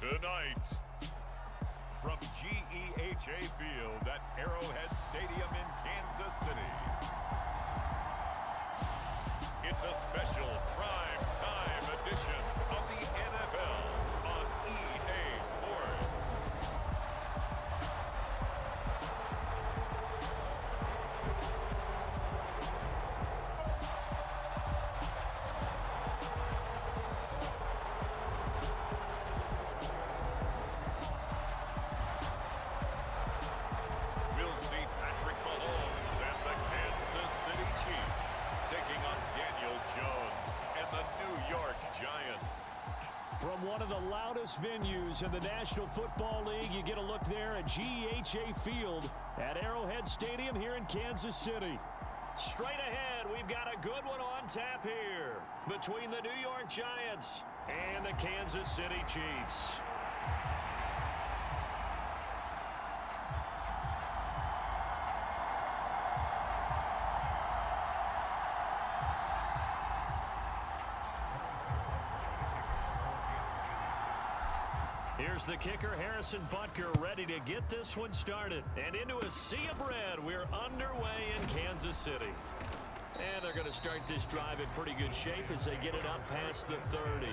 Tonight, from GEHA Field at Arrowhead Stadium in Kansas City, it's a special prime time edition of the NFL on EA Sports. We'll see Patrick Mahomes and the Kansas City Chiefs taking on Daniel Jones and the New York Giants. From one of the loudest venues in the National Football League, you get a look there at GEHA Field at Arrowhead Stadium here in Kansas City. Straight ahead, we've got a good one on tap here between the New York Giants and the Kansas City Chiefs. Here's the kicker, Harrison Butker, ready to get this one started. And into a sea of red, we're underway in Kansas City. And they're going to start this drive in pretty good shape as they get it up past the 30.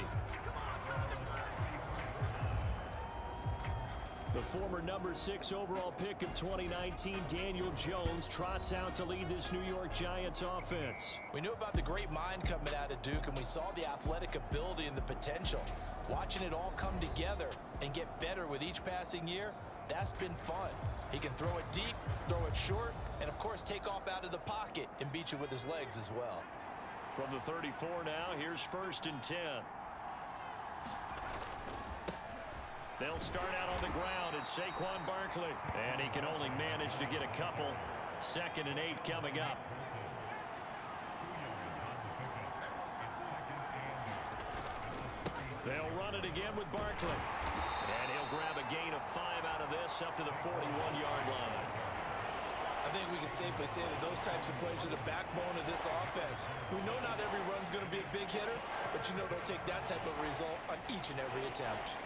The former number 6 overall pick of 2019, Daniel Jones, trots out to lead this New York Giants offense. We knew about the great mind coming out of Duke, and we saw the athletic ability and the potential. Watching it all come together and get better with each passing year, that's been fun. He can throw it deep, throw it short, and of course take off out of the pocket and beat you with his legs as well. From the 34 now, here's 1st and 10. They'll start out on the ground. It's Saquon Barkley. And he can only manage to get a couple. 2nd and 8 coming up. They'll run it again with Barkley. And he'll grab a gain of 5 out of this up to the 41-yard line. I think we can safely say that those types of plays are the backbone of this offense. We know not every run's going to be a big hitter, but you know they'll take that type of result on each and every attempt.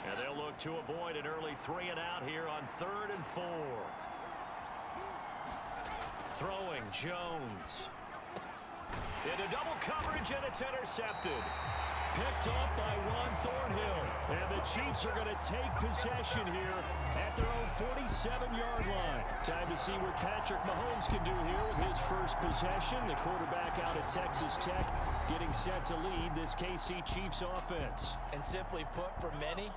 And they'll look to avoid an early 3 and out here on 3rd and 4. Throwing Jones. Into double coverage, and it's intercepted. Picked up by Ron Thornhill. And the Chiefs are going to take possession here at their own 47-yard line. Time to see what Patrick Mahomes can do here with his first possession. The quarterback out of Texas Tech getting set to lead this KC Chiefs offense. And simply put, for many,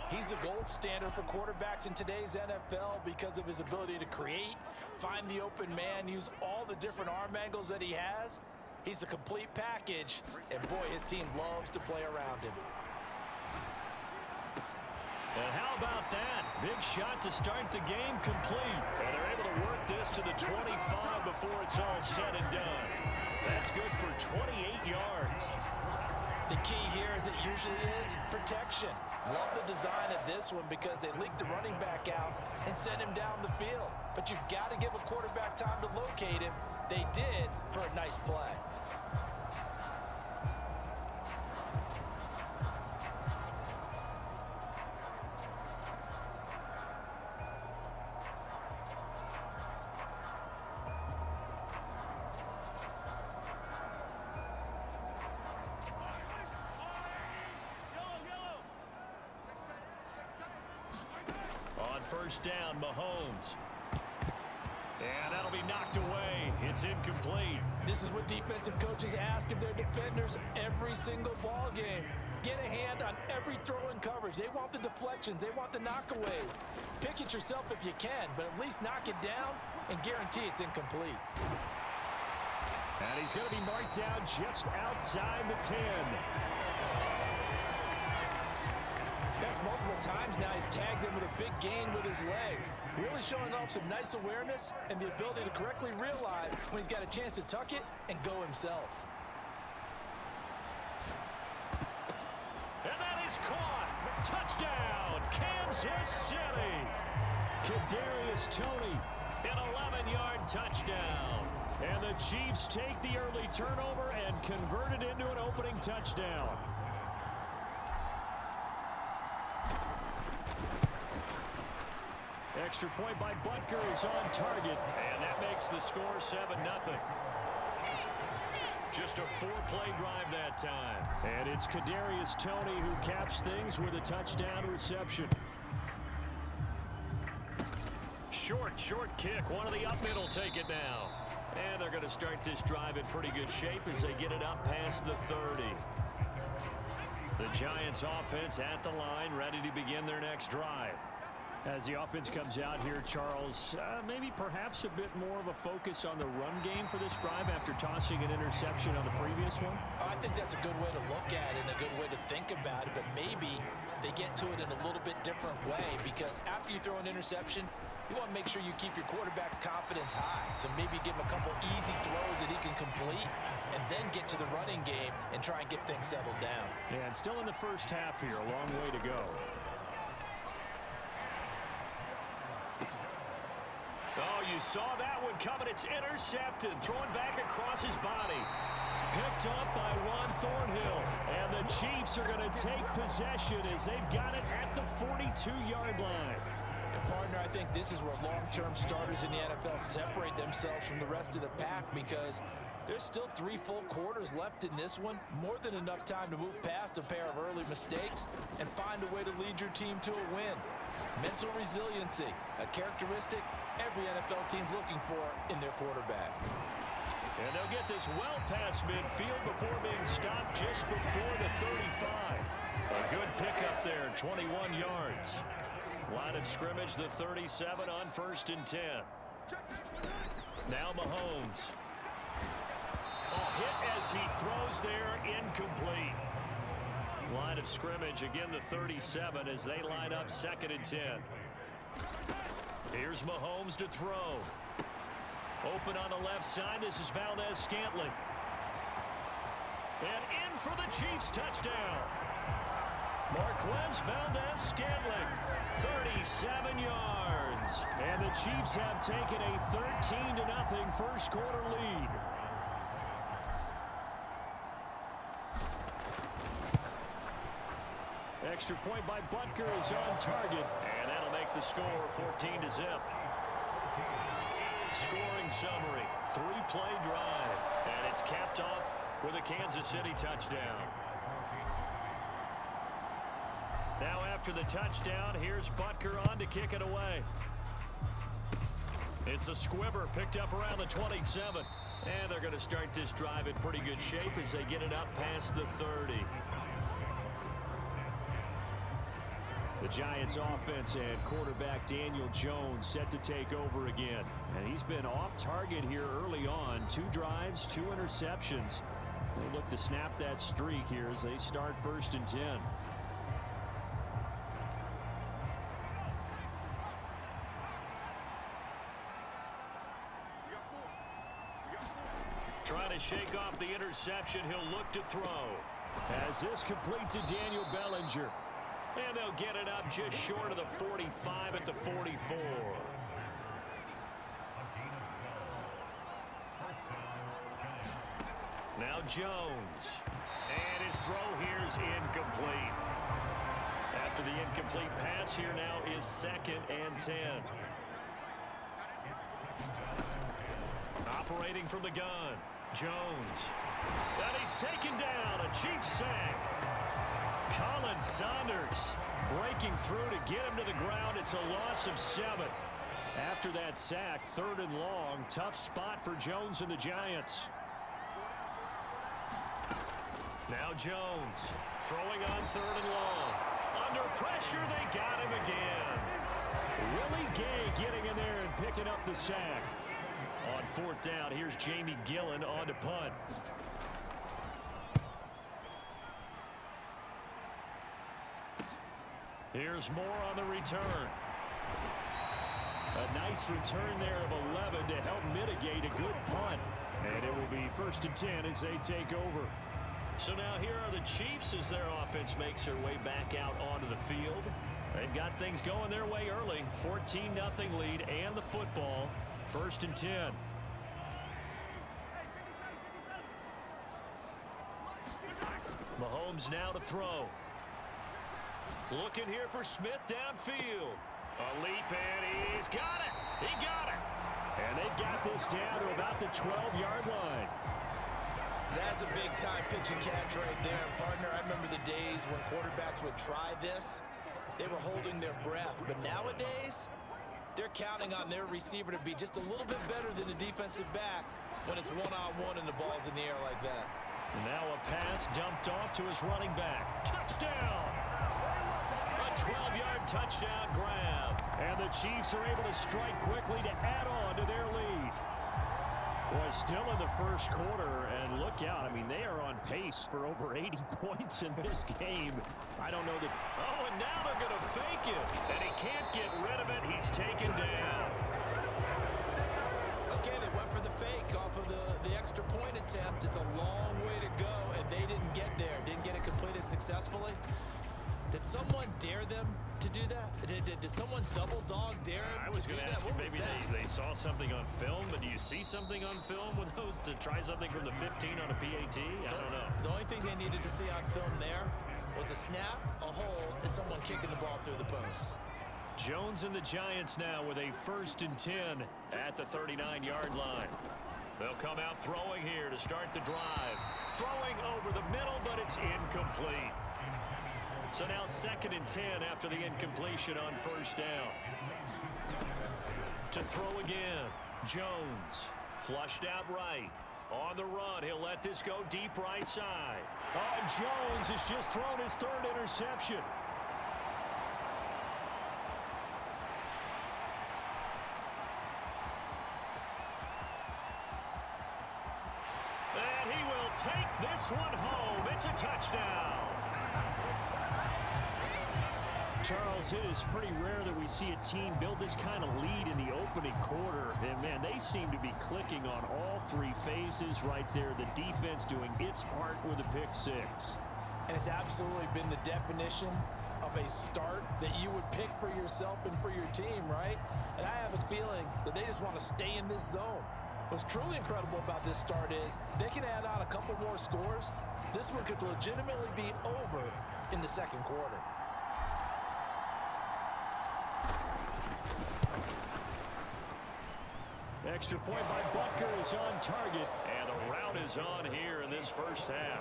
he's the gold standard for quarterbacks in today's NFL because of his ability to create, find the open man, use all the different arm angles that he has. He's a complete package, and boy, his team loves to play around him. And how about that? Big shot to start the game complete. And they're able to work this to the 25 before it's all said and done. That's good for 28 yards. The key here, as it usually is, protection. Love the design of this one because they leaked the running back out and sent him down the field. But you've got to give a quarterback time to locate him. They did for a nice play. On 1st down, Mahomes. And that'll be knocked away. It's incomplete. This is what defensive coaches ask of their defenders every single ball game. Get a hand on every throw in coverage. They want the deflections. They want the knockaways. Pick it yourself if you can, but at least knock it down and guarantee it's incomplete. And he's going to be marked down just outside the 10. That's multiple times now he's tagged him with a big gain with his legs. Really showing off some nice awareness and the ability to correctly realize when he's got a chance to tuck it and go himself. And that is caught. Touchdown, Kansas City. Kadarius Toney, an 11-yard touchdown. And the Chiefs take the early turnover and convert it into an opening touchdown. Extra point by Butker is on target, and that makes the score 7-0. Just a 4-play drive that time. And it's Kadarius Toney who caps things with a touchdown reception. Short kick. One of the up middle take it now. And they're going to start this drive in pretty good shape as they get it up past the 30. The Giants offense at the line, ready to begin their next drive. As the offense comes out here, Charles, maybe perhaps a bit more of a focus on the run game for this drive after tossing an interception on the previous one? I think that's a good way to look at it and a good way to think about it, but maybe they get to it in a little bit different way, because after you throw an interception, you want to make sure you keep your quarterback's confidence high. So maybe give him a couple easy throws that he can complete and then get to the running game and try and get things settled down. Yeah, and still in the first half here, a long way to go. Oh, you saw that one coming. It's intercepted. Throwing back across his body. Picked up by Juan Thornhill. And the Chiefs are going to take possession as they've got it at the 42-yard line. And partner, I think this is where long-term starters in the NFL separate themselves from the rest of the pack, because there's still 3 full quarters left in this one. More than enough time to move past a pair of early mistakes and find a way to lead your team to a win. Mental resiliency, a characteristic every NFL team's looking for in their quarterback. And they'll get this well past midfield before being stopped just before the 35. A good pickup there, 21 yards. Line of scrimmage, the 37 on 1st and 10. Now Mahomes. Hit as he throws there, incomplete. Line of scrimmage, again the 37 as they line up 2nd and 10. Here's Mahomes to throw. Open on the left side, this is Valdez-Scantling. And in for the Chiefs touchdown. Marquez Valdez-Scantling, 37 yards. And the Chiefs have taken a 13-0 first quarter lead. Extra point by Butker is on target, and that'll make the score 14-0. Scoring summary, 3-play drive, and it's capped off with a Kansas City touchdown. Now after the touchdown, here's Butker on to kick it away. It's a squibber picked up around the 27. And they're going to start this drive in pretty good shape as they get it up past the 30. The Giants offense and quarterback Daniel Jones set to take over again. And he's been off target here early on. 2 drives, 2 interceptions. They look to snap that streak here as they start 1st and 10. Trying to shake off the interception, he'll look to throw. As this complete to Daniel Bellinger. And they'll get it up just short of the 45 at the 44. Now Jones. And his throw here is incomplete. After the incomplete pass, here now is 2nd and 10. Operating from the gun, Jones. And he's taken down, a Chiefs sack. Colin Saunders breaking through to get him to the ground. It's a loss of 7. After that sack, 3rd and long. Tough spot for Jones and the Giants. Now Jones throwing on 3rd and long. Under pressure, they got him again. Willie Gay getting in there and picking up the sack. On 4th down, here's Jamie Gillen on to punt. Here's Moore on the return. A nice return there of 11 to help mitigate a good punt. And it will be 1st and 10 as they take over. So now here are the Chiefs as their offense makes their way back out onto the field. They've got things going their way early. 14-0 lead and the football. 1st and 10. Mahomes now to throw. Looking here for Smith downfield. A leap, and he's got it. He got it. And they've got this down to about the 12-yard line. That's a big-time pitch and catch right there, partner. I remember the days when quarterbacks would try this. They were holding their breath. But nowadays, they're counting on their receiver to be just a little bit better than the defensive back when it's one-on-one and the ball's in the air like that. Now a pass dumped off to his running back. Touchdown! A 12-yard touchdown grab. And the Chiefs are able to strike quickly to add on to their lead. Boy, still in the first quarter, and look out. I mean, they are on pace for over 80 points in this game. I don't know that... Oh, and now they're going to fake it. And he can't get rid of it. He's taken down. Okay, they went for the fake off of the extra point attempt. It's a long way to go, and they didn't get there. Didn't get it completed successfully. Did someone dare them to do that? Did someone double dog dare him? I was going to ask you, maybe they saw something on film, but do you see something on film with those to try something from the 15 on a PAT? I don't know. The only thing they needed to see on film there was a snap, a hold, and someone kicking the ball through the post. Jones and the Giants now with a 1st and 10 at the 39-yard line. They'll come out throwing here to start the drive. Throwing over the middle, but it's incomplete. So now 2nd and 10 after the incompletion on 1st down. To throw again, Jones. Flushed out right. On the run, he'll let this go deep right side. Oh, and Jones has just thrown his 3rd interception. And he will take this one home. It's a touchdown. Charles, it is pretty rare that we see a team build this kind of lead in the opening quarter. And, man, they seem to be clicking on all 3 phases right there. The defense doing its part with a pick 6. And it's absolutely been the definition of a start that you would pick for yourself and for your team, right? And I have a feeling that they just want to stay in this zone. What's truly incredible about this start is they can add on a couple more scores. This one could legitimately be over in the 2nd quarter. Extra point by Butker is on target, and the route is on here in this 1st half.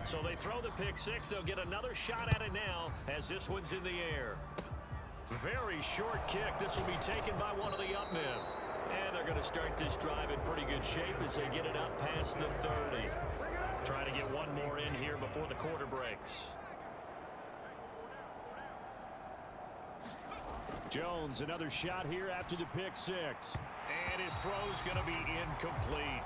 So they throw the pick 6. They'll get another shot at it now as this one's in the air. Very short kick. This will be taken by one of the up men. And they're going to start this drive in pretty good shape as they get it up past the 30. Trying to get one more in here before the quarter breaks. Jones, another shot here after the pick 6. And his throw's going to be incomplete.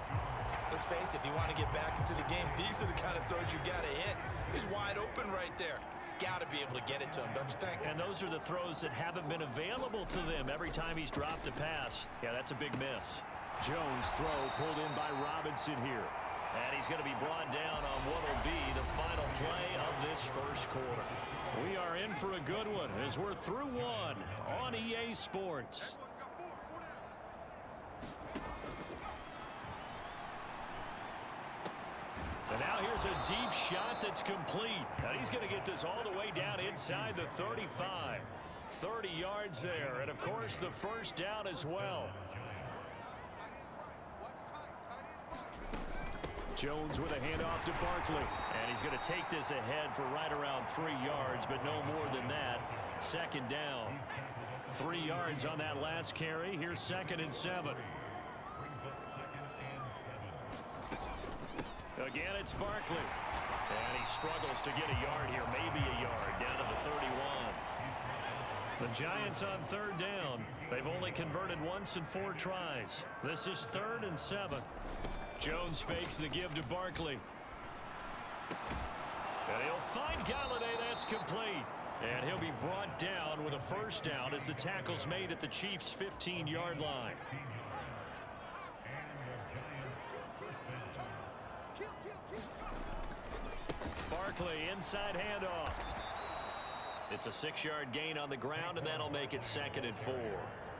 Let's face it, if you want to get back into the game, these are the kind of throws you got to hit. He's wide open right there. Got to be able to get it to him, don't you think? And those are the throws that haven't been available to them every time he's dropped a pass. Yeah, that's a big miss. Jones' throw pulled in by Robinson here. And he's going to be brought down on what will be the final play of this 1st quarter. We are in for a good one as we're through one on EA Sports. And now here's a deep shot that's complete. And he's going to get this all the way down inside the 35. 30 yards there. And, of course, the 1st down as well. Jones with a handoff to Barkley. And he's going to take this ahead for right around 3 yards, but no more than that. 2nd down. 3 yards on that last carry. Here's 2nd and 7. Again, it's Barkley. And he struggles to get a yard here, maybe a yard, down to the 31. The Giants on 3rd down. They've only converted once in 4 tries. This is 3rd and 7. Jones fakes the give to Barkley. And he'll find Galladay. That's complete. And he'll be brought down with a 1st down as the tackle's made at the Chiefs' 15-yard line. Barkley, inside handoff. It's a 6-yard gain on the ground, and that'll make it 2nd and 4.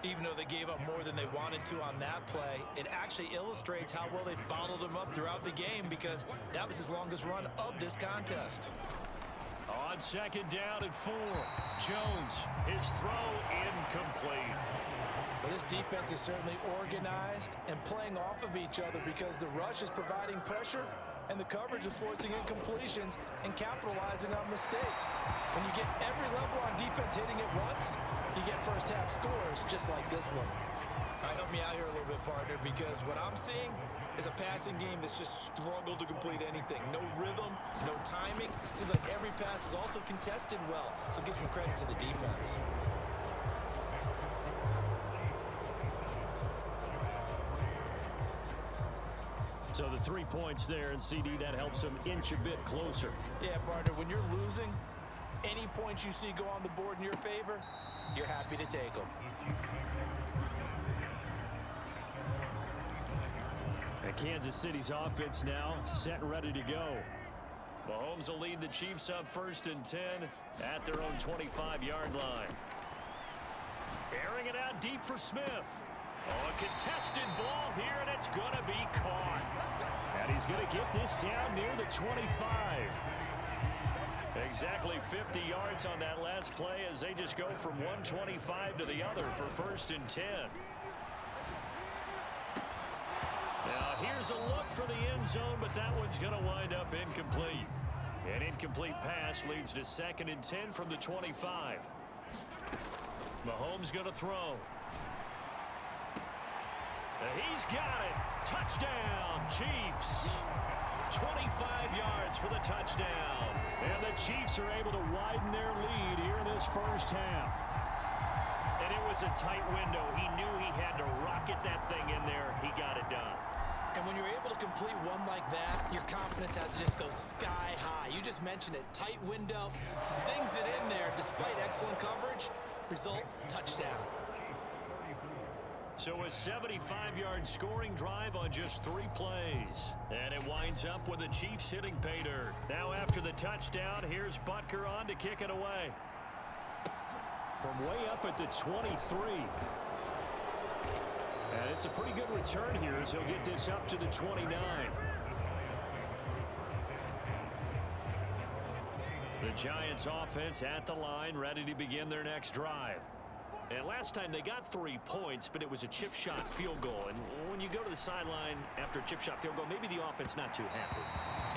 Even though they gave up more than they wanted to on that play, it actually illustrates how well they've bottled him up throughout the game because that was his longest run of this contest. On second down and 4, Jones, his throw incomplete. Well, this defense is certainly organized and playing off of each other because the rush is providing pressure and the coverage is forcing incompletions and capitalizing on mistakes. When you get every level on defense hitting it once, you get first half scores just like this one. All right, help me out here a little bit, partner, because what I'm seeing is a passing game that's just struggled to complete anything. No rhythm, no timing. Seems like every pass is also contested well, so give some credit to the defense. So the 3 points there, and CD, that helps them inch a bit closer. Yeah, partner, when you're losing, any points you see go on the board in your favor, you're happy to take them. And Kansas City's offense now set and ready to go. Mahomes will lead the Chiefs up 1st and 10 at their own 25-yard line. Airing it out deep for Smith. Oh, a contested ball here, and it's going to be caught. And he's going to get this down near the 25. Exactly 50 yards on that last play as they just go from 125 to the other for 1st and 10. Now, here's a look for the end zone, but that one's going to wind up incomplete. An incomplete pass leads to 2nd and 10 from the 25. Mahomes going to throw. He's got it. Touchdown, Chiefs. 25 yards for the touchdown. And the Chiefs are able to widen their lead here in this first half. And it was a tight window. He knew he had to rocket that thing in there. He got it done. And when you're able to complete one like that, your confidence has to just go sky high. You just mentioned it. Tight window, zings it in there despite excellent coverage. Result, touchdown. So a 75-yard scoring drive on just 3 plays. And it winds up with the Chiefs hitting pay dirt. Now after the touchdown, here's Butker on to kick it away. From way up at the 23. And it's a pretty good return here as he'll get this up to the 29. The Giants offense at the line, ready to begin their next drive. And last time they got 3 points, but it was a chip shot field goal. And when you go to the sideline after a chip shot field goal, maybe the offense not too happy.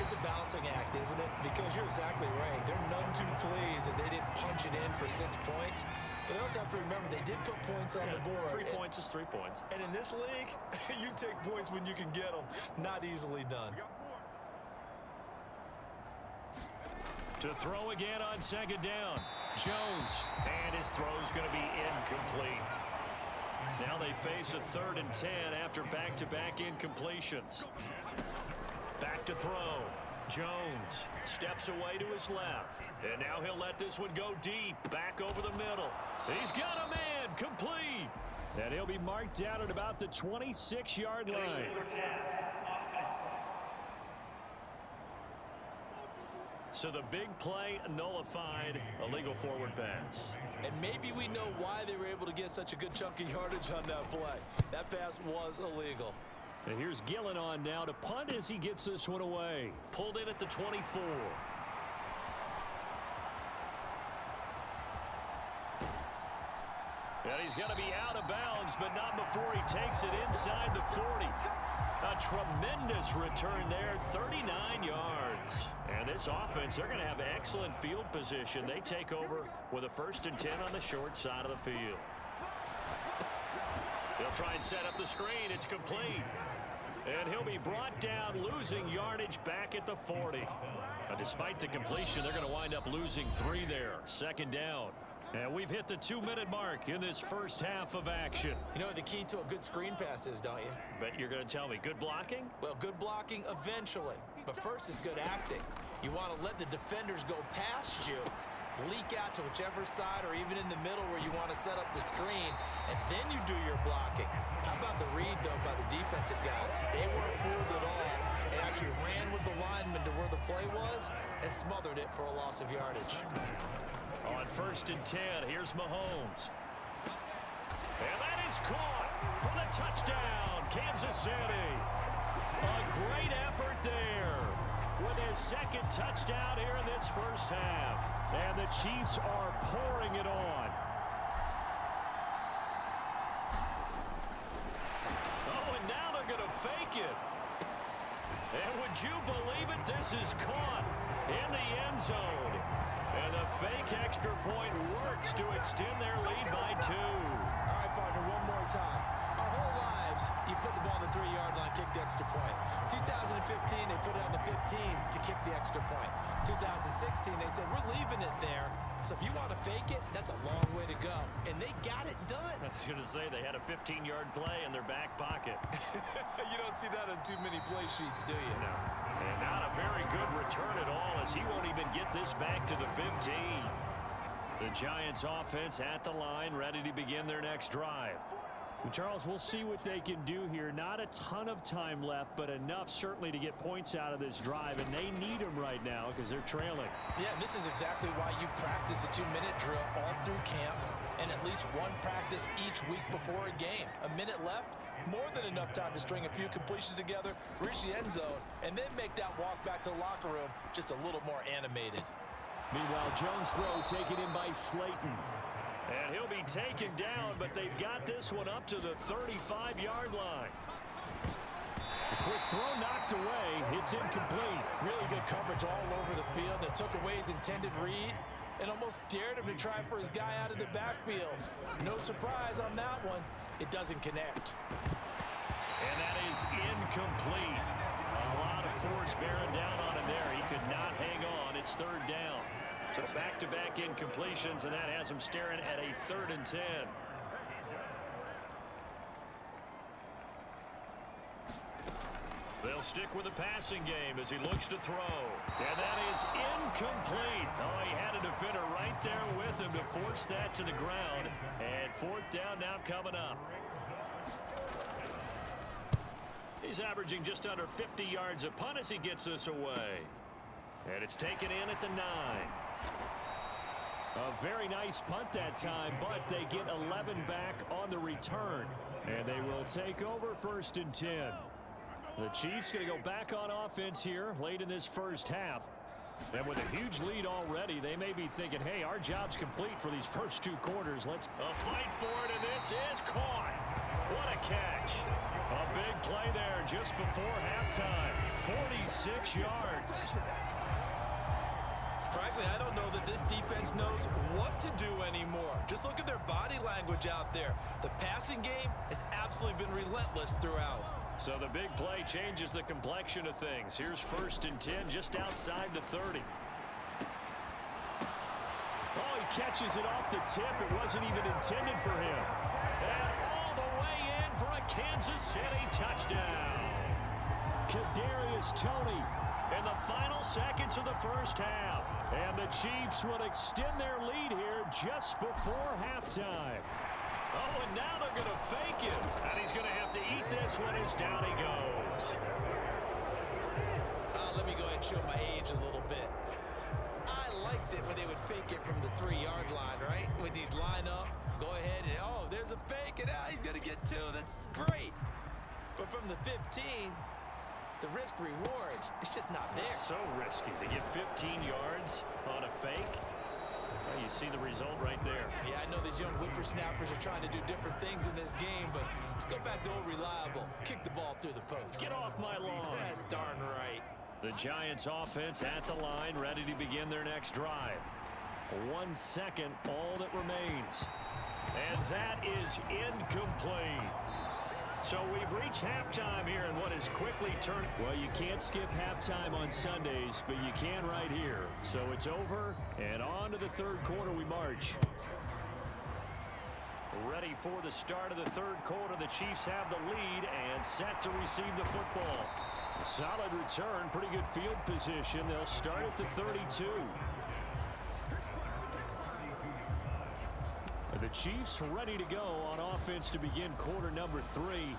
It's a balancing act, isn't it? Because you're exactly right. They're none too pleased that they didn't punch it in for 6 points. But they also have to remember they did put points on the board. 3 points is 3 points. And in this league, you take points when you can get them. Not easily done. To throw again on 2nd down. Jones. And his throw's going to be incomplete. Now they face a 3rd and 10 after back-to-back incompletions. Back to throw. Jones steps away to his left. And now he'll let this one go deep. Back over the middle. He's got a man. Complete. And he'll be marked down at about the 26-yard line. So the big play nullified, illegal forward pass. And maybe we know why they were able to get such a good chunk of yardage on that play. That pass was illegal. And here's Gillen on now to punt as he gets this one away. Pulled in at the 24. And he's going to be out of bounds, but not before he takes it inside the 40. A tremendous return there, 39 yards. And this offense, they're going to have excellent field position. They take over with a 1st and 10 on the short side of the field. They'll try and set up the screen. It's complete. And he'll be brought down, losing yardage back at the 40. Now, despite the completion, they're going to wind up losing 3 there. 2nd down. And we've hit the 2-minute mark in this first half of action. You know what the key to a good screen pass is, don't you? Bet you're going to tell me. Good blocking? Well, good blocking eventually. But first is good acting. You want to let the defenders go past you, leak out to whichever side or even in the middle where you want to set up the screen, and then you do your blocking. How about the read, though, by the defensive guys? They weren't fooled at all. They actually ran with the lineman to where the play was and smothered it for a loss of yardage. On 1st and 10, here's Mahomes. And that is caught for the touchdown, Kansas City. A great effort there with his second touchdown here in this first half. And the Chiefs are pouring it on. Oh, and now they're going to fake it. And would you believe it? This is caught in the end zone. And the fake extra point works to extend their lead by 2. All right, partner, one more time. Our whole lives, you put the ball on the 3-yard line, kick the extra point. 2015, they put it on the 15 to kick the extra point. 2016, they said, we're leaving it there. So if you want to fake it, that's a long way to go. And they got it done. I was going to say they had a 15-yard play in their back pocket. You don't see that on too many play sheets, do you? No. And not a very good return at all, as he won't even get this back to the 15. The Giants offense at the line, ready to begin their next drive. Charles, we'll see what they can do here. Not a ton of time left, but enough certainly to get points out of this drive, and they need them right now because they're trailing. Yeah, this is exactly why you practice a 2-minute drill all through camp and at least one practice each week before a game. A minute left, more than enough time to string a few completions together, reach the end zone, and then make that walk back to the locker room just a little more animated. Meanwhile, Jones' throw taken in by Slayton. And he'll be taken down, but they've got this one up to the 35-yard line. A quick throw knocked away. It's incomplete. Really good coverage all over the field. It took away his intended read and almost dared him to try for his guy out of the backfield. No surprise on that one. It doesn't connect. And that is incomplete. A lot of force bearing down on him there. He could not hang on. It's third down. So back-to-back incompletions, and that has him staring at a 3rd and 10. They'll stick with the passing game as he looks to throw. And that is incomplete. Oh, he had a defender right there with him to force that to the ground. And 4th down now coming up. He's averaging just under 50 yards a punt as he gets this away. And it's taken in at the 9. A very nice punt that time, but they get 11 back on the return. And they will take over 1st and 10. The Chiefs going to go back on offense here late in this first half. And with a huge lead already, they may be thinking, hey, our job's complete for these first 2 quarters. Let's fight for it, and this is caught. What a catch. A big play there just before halftime. 46 yards. Frankly, I don't know that this defense knows what to do anymore. Just look at their body language out there. The passing game has absolutely been relentless throughout. So the big play changes the complexion of things. Here's 1st and 10 just outside the 30. Oh, he catches it off the tip. It wasn't even intended for him. And all the way in for a Kansas City touchdown. Kadarius Toney in the final seconds of the first half. And the Chiefs will extend their lead here just before halftime. Oh, and now they're going to fake it. And he's going to have to eat this one as down he goes. Let me go ahead and show my age a little bit. I liked it when they would fake it from the 3-yard line, right? When they'd line up, go ahead and, oh, there's a fake, and he's going to get 2. That's great. But from the 15, the risk reward, it's just not there. It's so risky to get 15 yards on a fake. Well, you see the result right there. Yeah, I know these young whippersnappers are trying to do different things in this game, but let's go back to old reliable. Kick the ball through the post. Get off my lawn. That's darn right. The Giants offense at the line, ready to begin their next drive. 1 second, all that remains. And that is incomplete. So we've reached halftime here in what is quickly turned. Well, you can't skip halftime on Sundays, but you can right here. So it's over, and on to the 3rd quarter we march. Ready for the start of the 3rd quarter. The Chiefs have the lead and set to receive the football. A solid return, pretty good field position. They'll start at the 32. The Chiefs ready to go on offense to begin quarter number 3.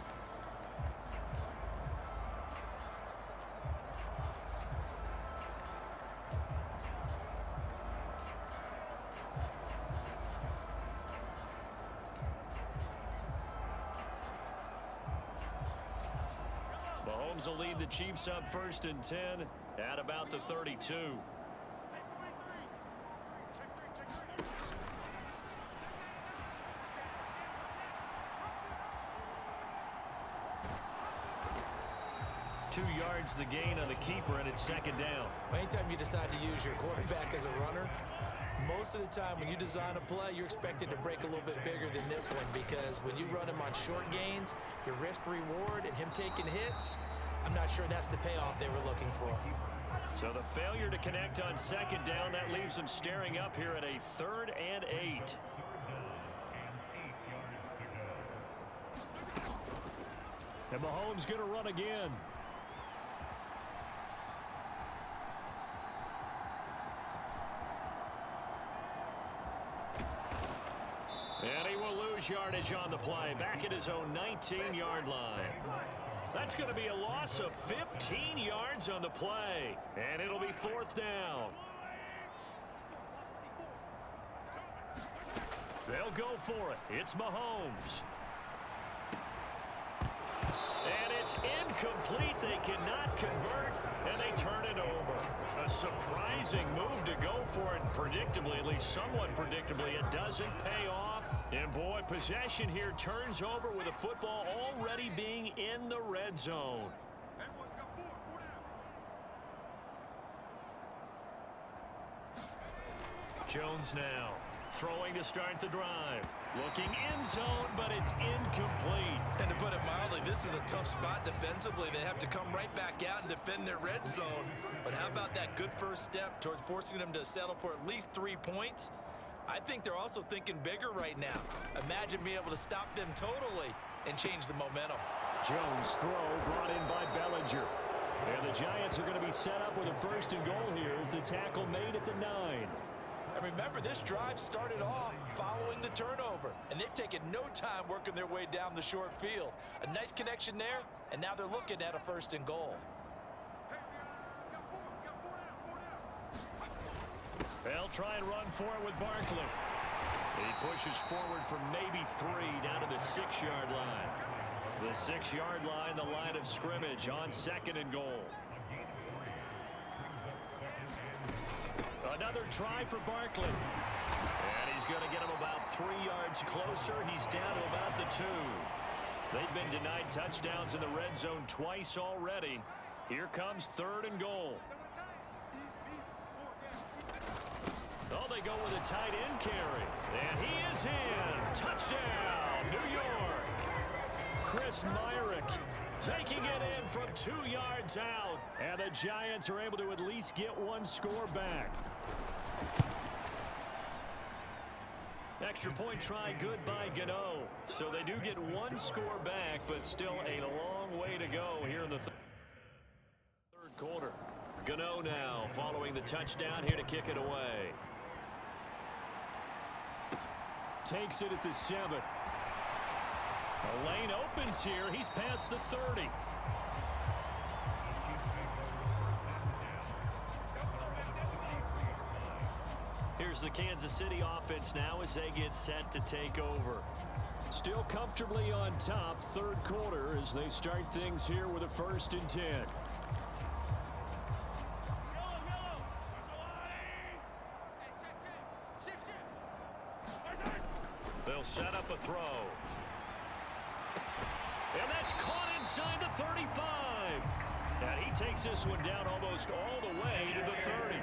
Mahomes will lead the Chiefs up 1st and 10 at about the 32. Two yards the gain on the keeper, and it's 2nd down. Anytime you decide to use your quarterback as a runner, most of the time when you design a play, you're expected to break a little bit bigger than this one, because when you run him on short gains, your risk reward and him taking hits, I'm not sure that's the payoff they were looking for. So the failure to connect on 2nd down, that leaves them staring up here at a 3rd and 8. And Mahomes going to run again. And he will lose yardage on the play, back at his own 19-yard line. That's going to be a loss of 15 yards on the play, and it'll be 4th down. They'll go for it. It's Mahomes. And it's incomplete. They cannot convert, and they turn it over. A surprising move to go for it. Predictably, at least somewhat predictably, it doesn't pay off. And boy, possession here turns over with the football already being in the red zone. Jones now throwing to start the drive. Looking end zone, but it's incomplete. And to put it mildly, this is a tough spot defensively. They have to come right back out and defend their red zone. But how about that good first step towards forcing them to settle for at least 3 points? I think they're also thinking bigger right now. Imagine being able to stop them totally and change the momentum. Jones' throw brought in by Bellinger. And the Giants are going to be set up with a 1st and goal here as the tackle made at the 9. And remember, this drive started off following the turnover, and they've taken no time working their way down the short field. A nice connection there, and now they're looking at a 1st and goal. They'll try and run for it with Barkley. He pushes forward for maybe 3 down to the 6-yard line. The 6-yard line, the line of scrimmage on 2nd and goal. Another try for Barkley. And he's going to get him about 3 yards closer. He's down to about the 2. They've been denied touchdowns in the red zone twice already. Here comes 3rd and goal. Oh, they go with a tight end carry. And he is in. Touchdown, New York. Chris Myrick taking it in from 2 yards out. And the Giants are able to at least get 1 score back. Extra point try good by Gano. So they do get 1 score back, but still a long way to go here in the 3rd quarter. Gano now following the touchdown here to kick it away. Takes it at the 7. The lane opens here. He's past the 30. Here's the Kansas City offense now as they get set to take over. Still comfortably on top, 3rd quarter as they start things here with a 1st and 10. They'll set up a throw. And that's caught inside the 35. And he takes this one down almost all the way to the 30.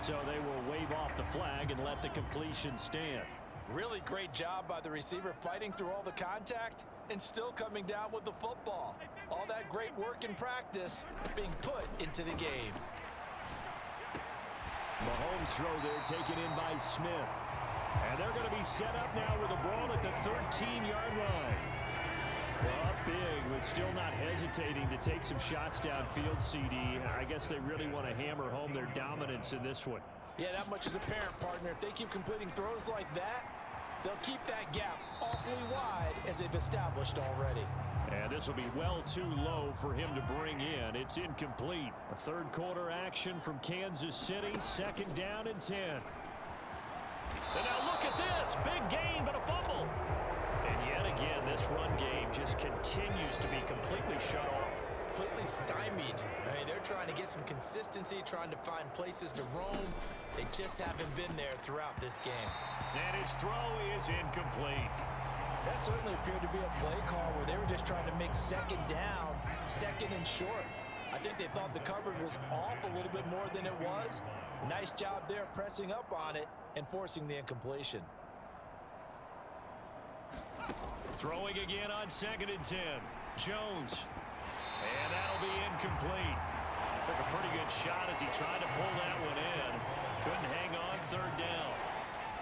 So they will wave off the flag and let the completion stand. Really great job by the receiver fighting through all the contact and still coming down with the football. All that great work in practice being put into the game. Mahomes throw there taken in by Smith. And they're going to be set up now with the ball at the 13-yard line. Well, up big, but still not hesitating to take some shots downfield, CD. I guess they really want to hammer home their dominance in this one. Yeah, that much is apparent, partner. If they keep completing throws like that, they'll keep that gap awfully wide as they've established already. And this will be well too low for him to bring in. It's incomplete. A 3rd quarter action from Kansas City. 2nd down and 10. And now look at this. Big gain, but a fumble. And yet again, this run game just continues to be completely shut off. Completely stymied. I mean, they're trying to get some consistency, trying to find places to roam. They just haven't been there throughout this game. And his throw is incomplete. That certainly appeared to be a play call where they were just trying to make second down, second and short. I think they thought the coverage was off a little bit more than it was. Nice job there pressing up on it and forcing the incompletion. Throwing again on 2nd and 10. Jones. And that'll be incomplete. Took a pretty good shot as he tried to pull that one in. Couldn't hang on 3rd down.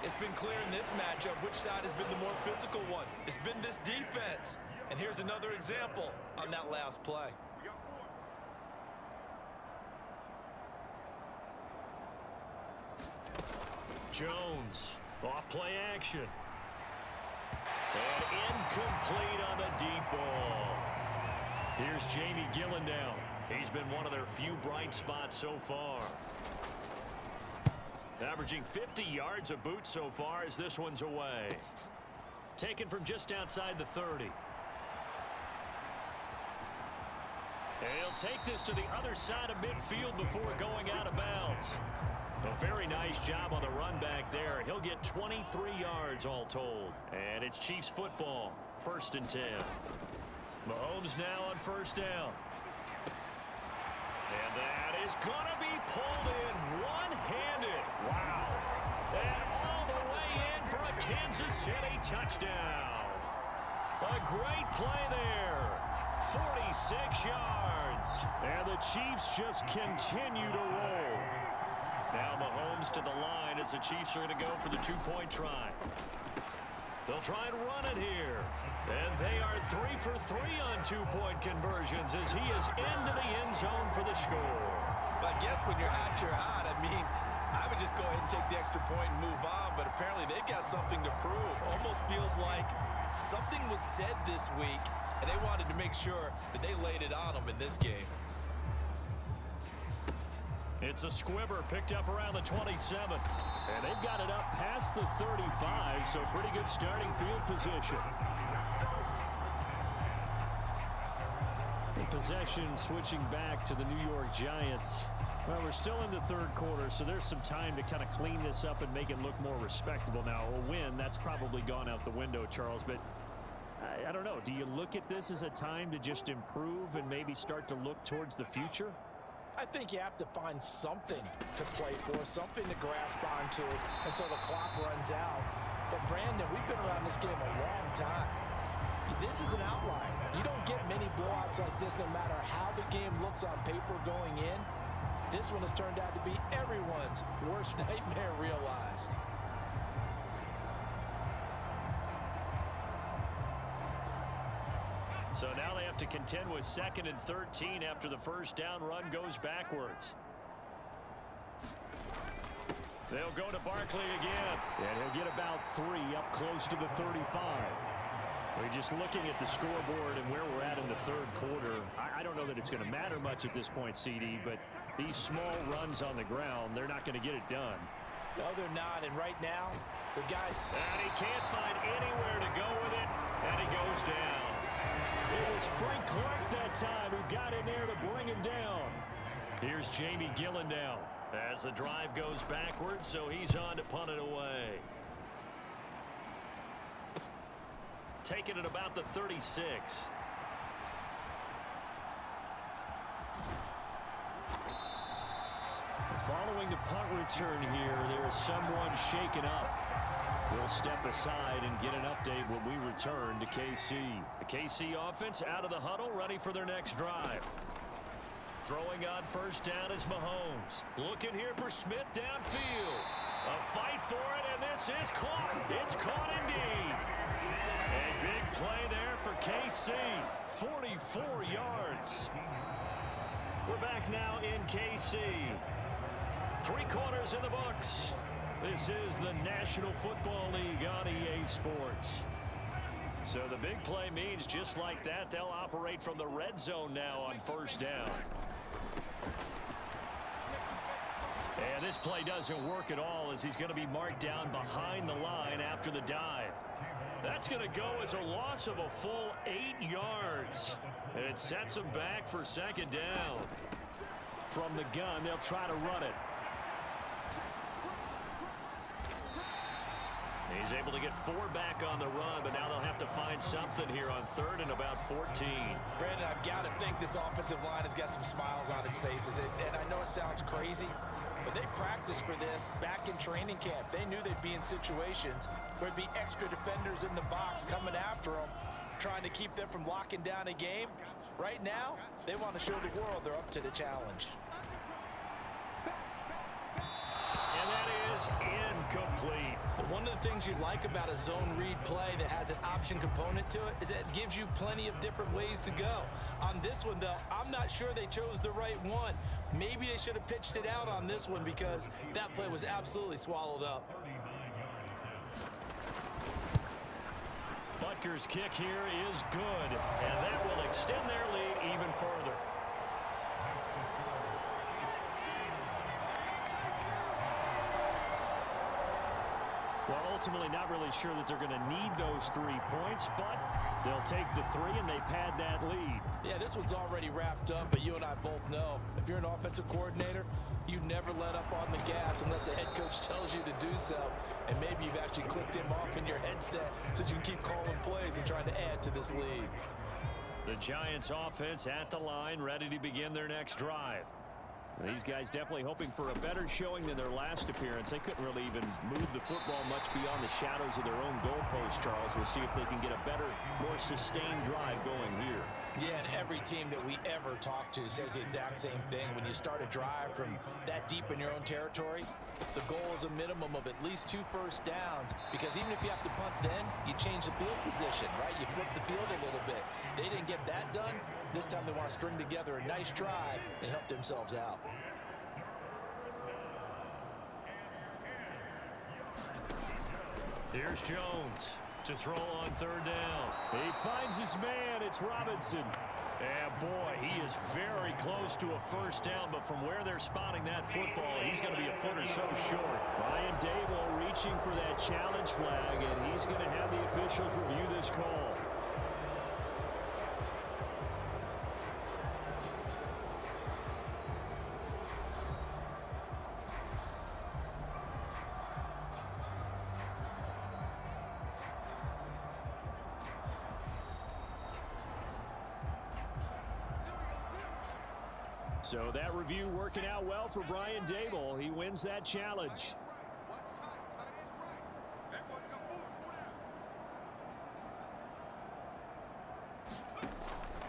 It's been clear in this matchup which side has been the more physical one. It's been this defense. And here's another example on that last play. Jones. Off play action. And incomplete on the deep ball. Here's Jamie Gillendown. He's been one of their few bright spots so far. Averaging 50 yards a boot so far as this one's away. Taken from just outside the 30. And he'll take this to the other side of midfield before going out of bounds. A very nice job on the run back there. He'll get 23 yards all told. And it's Chiefs football. 1st and 10. Mahomes now on 1st down. And that is going to be pulled in one-handed. Wow. And all the way in for a Kansas City touchdown. A great play there. 46 yards. And the Chiefs just continue to roll. Now Mahomes to the line as the Chiefs are going to go for the 2-point try. They'll try and run it here. And they are 3 for 3 on 2-point conversions as he is into the end zone for the score. But I guess when you're hot, you're hot. I mean, I would just go ahead and take the extra point and move on. But apparently they've got something to prove. Almost feels like something was said this week, and they wanted to make sure that they laid it on them in this game. It's a squibber picked up around the 27. And they've got it up past the 35, so pretty good starting field position. Possession switching back to the New York Giants. Well, we're still in the 3rd quarter, so there's some time to kind of clean this up and make it look more respectable. Now, a win, that's probably gone out the window, Charles, but I don't know. Do you look at this as a time to just improve and maybe start to look towards the future? I think you have to find something to play for, something to grasp onto until the clock runs out. But, Brandon, we've been around this game a long time. This is an outlier. You don't get many blowouts like this no matter how the game looks on paper going in. This one has turned out to be everyone's worst nightmare realized. So now they have to contend with 2nd and 13 after the 1st down run goes backwards. They'll go to Barkley again. And he'll get about 3 up close to the 35. We're just looking at the scoreboard and where we're at in the 3rd quarter. I don't know that it's going to matter much at this point, CD, but these small runs on the ground, they're not going to get it done. No, they're not. And right now, the guys... And he can't find anywhere to go with it, and he goes down. It was Frank Clark that time who got in there to bring him down. Here's Jamie Gillendown as the drive goes backwards, so he's on to punt it away. Taking it about the 36. Following the punt return here, there is someone shaken up. We'll step aside and get an update when we return to KC. The KC offense out of the huddle, ready for their next drive. Throwing on 1st down is Mahomes. Looking here for Smith downfield. A fight for it, and this is caught. It's caught indeed. A big play there for KC. 44 yards. We're back now in KC. 3 quarters in the books. This is the National Football League on EA Sports. So the big play means just like that, they'll operate from the red zone now on 1st down. And this play doesn't work at all as he's going to be marked down behind the line after the dive. That's going to go as a loss of a full 8 yards. And it sets them back for second down. From the gun, they'll try to run it. He's able to get 4 back on the run, but now they'll have to find something here on 3rd and about 14. Brandon, I've got to think this offensive line has got some smiles on its faces. And I know it sounds crazy, but they practiced for this back in training camp. They knew they'd be in situations where there'd be extra defenders in the box coming after them, trying to keep them from locking down a game. Right now, they want to show the world they're up to the challenge. And that is incomplete. One of the things you like about a zone read play that has an option component to it is that it gives you plenty of different ways to go. On this one, though, I'm not sure they chose the right one. Maybe they should have pitched it out on this one because that play was absolutely swallowed up. Butker's kick here is good, and that will extend their lead even further. Well, ultimately not really sure that they're going to need those 3 points, but they'll take the 3 and they pad that lead. Yeah, this one's already wrapped up, but you and I both know if you're an offensive coordinator, you never let up on the gas unless the head coach tells you to do so. And maybe you've actually clicked him off in your headset so you can keep calling plays and trying to add to this lead. The Giants offense at the line, ready to begin their next drive. These guys definitely hoping for a better showing than their last appearance. They couldn't really even move the football much beyond the shadows of their own goalpost, Charles. We'll see if they can get a better, more sustained drive going here. Yeah, and every team that we ever talk to says the exact same thing. When you start a drive from that deep in your own territory, the goal is a minimum of at least 2 first downs, because even if you have to punt then, you change the field position, right? You flip the field a little bit. They didn't get that done. This time they want to string together a nice drive and help themselves out. Here's Jones to throw on 3rd down. He finds his man. It's Robinson. And boy, he is very close to a first down, but from where they're spotting that football, he's going to be a foot or so short. Brian Dable reaching for that challenge flag, and he's going to have the officials review this call. So that review working out well for Brian Dable. He wins that challenge.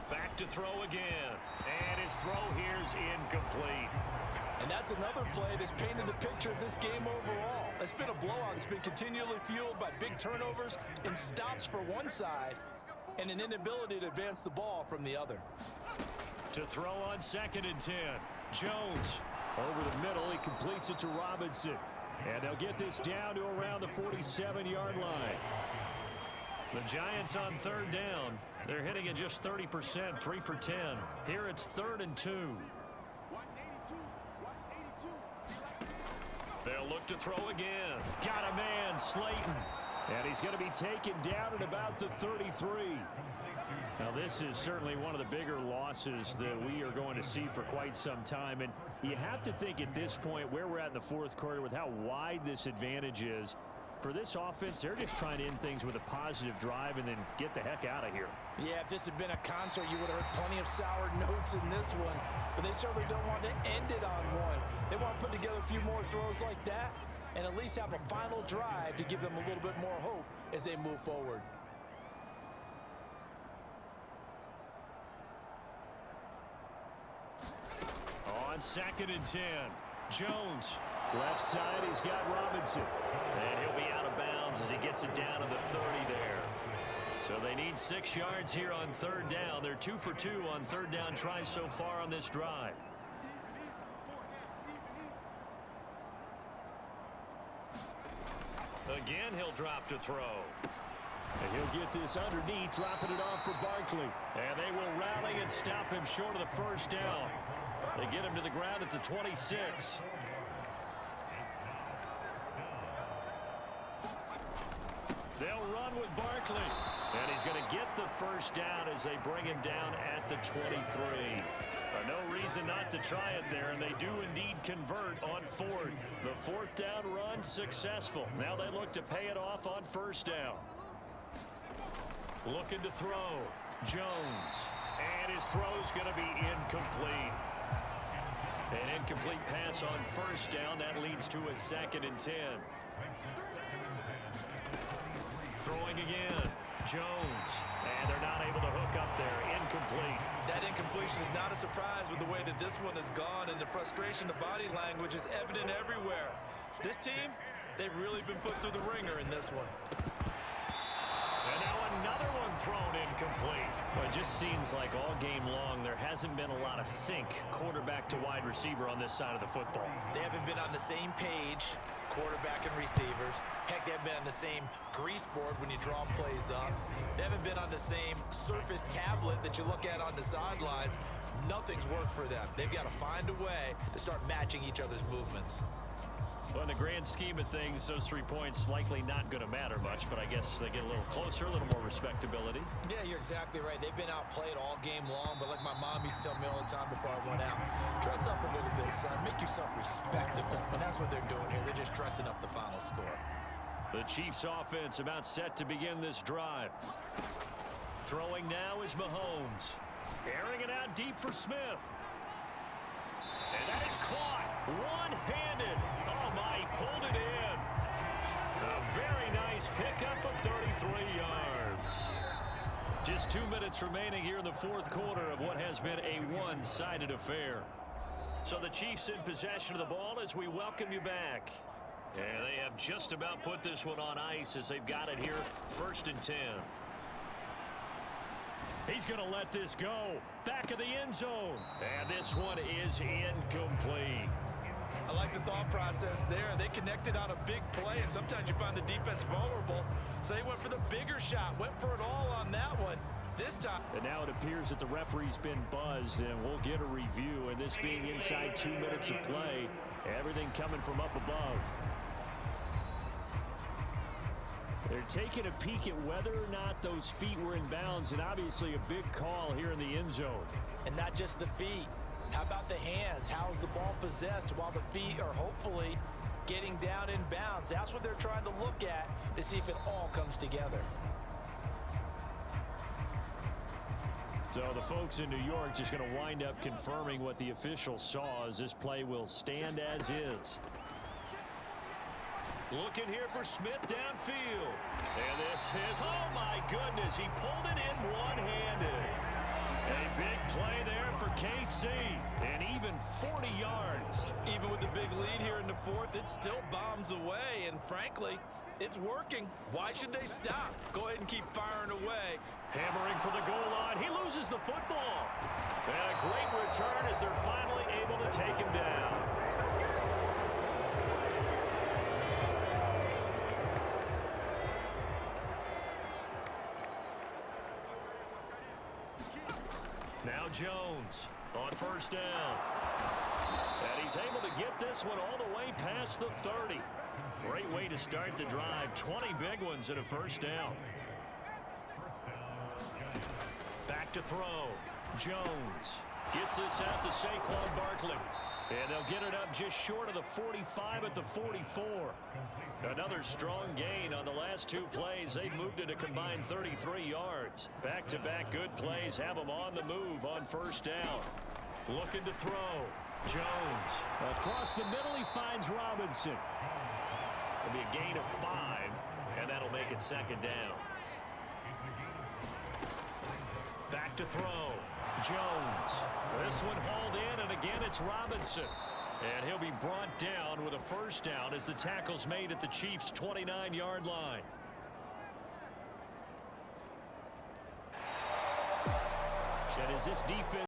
Back to throw again. And his throw here's incomplete. And that's another play that's painted the picture of this game overall. It's been a blowout. It's been continually fueled by big turnovers and stops for one side and an inability to advance the ball from the other. To throw on 2nd and 10. Jones over the middle. He completes it to Robinson. And they'll get this down to around the 47-yard line. The Giants on 3rd down. They're hitting at just 30%, 3 for 10. Here it's 3rd and 2. They'll look to throw again. Got a man, Slayton. And he's going to be taken down at about the 33. Now, this is certainly one of the bigger losses that we are going to see for quite some time. And you have to think at this point where we're at in the 4th quarter with how wide this advantage is. For this offense, they're just trying to end things with a positive drive and then get the heck out of here. Yeah, if this had been a concert, you would have heard plenty of sour notes in this one. But they certainly don't want to end it on one. They want to put together a few more throws like that and at least have a final drive to give them a little bit more hope as they move forward. On 2nd and 10, Jones. Left side, he's got Robinson. And he'll be out of bounds as he gets it down to the 30 there. So they need 6 yards here on 3rd down. They're 2 for 2 on 3rd down tries so far on this drive. Again, he'll drop to throw. And he'll get this underneath, dropping it off for Barkley. And they will rally and stop him short of the first down. They get him to the ground at the 26. They'll run with Barkley. And he's going to get the first down as they bring him down at the 23. No reason not to try it there, and they do indeed convert on fourth. The fourth down run successful. Now they look to pay it off on first down. Looking to throw. Jones. And his throw's going to be incomplete. An incomplete pass on first down. That leads to a 2nd and 10. Throwing again. Jones. And they're not able to hook up there. Incomplete. That incompletion is not a surprise with the way that this one has gone, and the frustration, the body language is evident everywhere. This team, they've really been put through the ringer in this one. And now another one thrown incomplete. Well, it just seems like all game long there hasn't been a lot of sync quarterback to wide receiver on this side of the football. They haven't been on the same page, quarterback and receivers. Heck, they haven't been on the same grease board when you draw plays up. They haven't been on the same surface tablet that you look at on the sidelines. Nothing's worked for them. They've got to find a way to start matching each other's movements. Well, in the grand scheme of things, those 3 points likely not going to matter much, but I guess they get a little closer, a little more respectability. Yeah, you're exactly right. They've been outplayed all game long, but like my mom used to tell me all the time before I went out, dress up a little bit, son. Make yourself respectable. And that's what they're doing here. They're just dressing up the final score. The Chiefs offense about set to begin this drive. Throwing now is Mahomes. Airing it out deep for Smith. And that is caught one-handed. Oh, my, he pulled it in. A very nice pickup of 33 yards. Just 2 minutes remaining here in the fourth quarter of what has been a one-sided affair. So the Chiefs in possession of the ball as we welcome you back. And they have just about put this one on ice as they've got it here, 1st and 10. He's going to let this go. Back of the end zone. And this one is incomplete. I like the thought process there. They connected on a big play, and sometimes you find the defense vulnerable. So they went for the bigger shot, went for it all on that one. This time. And now it appears that the referee's been buzzed, and we'll get a review. And this being inside 2 minutes of play, everything coming from up above. They're taking a peek at whether or not those feet were in bounds, and obviously a big call here in the end zone. And not just the feet. How about the hands? How's the ball possessed while the feet are hopefully getting down in bounds? That's what they're trying to look at to see if it all comes together. So the folks in New York just going to wind up confirming what the official saw as this play will stand as is. Looking here for Smith downfield. And this is, oh my goodness, he pulled it in one-handed. A big play there for KC, and even 40 yards. Even with the big lead here in the fourth, it still bombs away, and frankly, it's working. Why should they stop? Go ahead and keep firing away. Hammering for the goal line. He loses the football. And a great return as they're finally able to take him down. Now Jones on first down. And he's able to get this one all the way past the 30. Great way to start the drive. 20 big ones at a first down. Back to throw. Jones gets this out to Saquon Barkley. And they'll get it up just short of the 45 at the 44. Another strong gain on the last 2 plays. They've moved it a combined 33 yards. Back-to-back good plays have them on the move on first down. Looking to throw. Jones. Across the middle, he finds Robinson. It'll be a gain of 5, and that'll make it 2nd down. Back to throw. Jones. This one hauled in, and again it's Robinson. And he'll be brought down with a first down as the tackle's made at the Chiefs' 29-yard line. And as this defense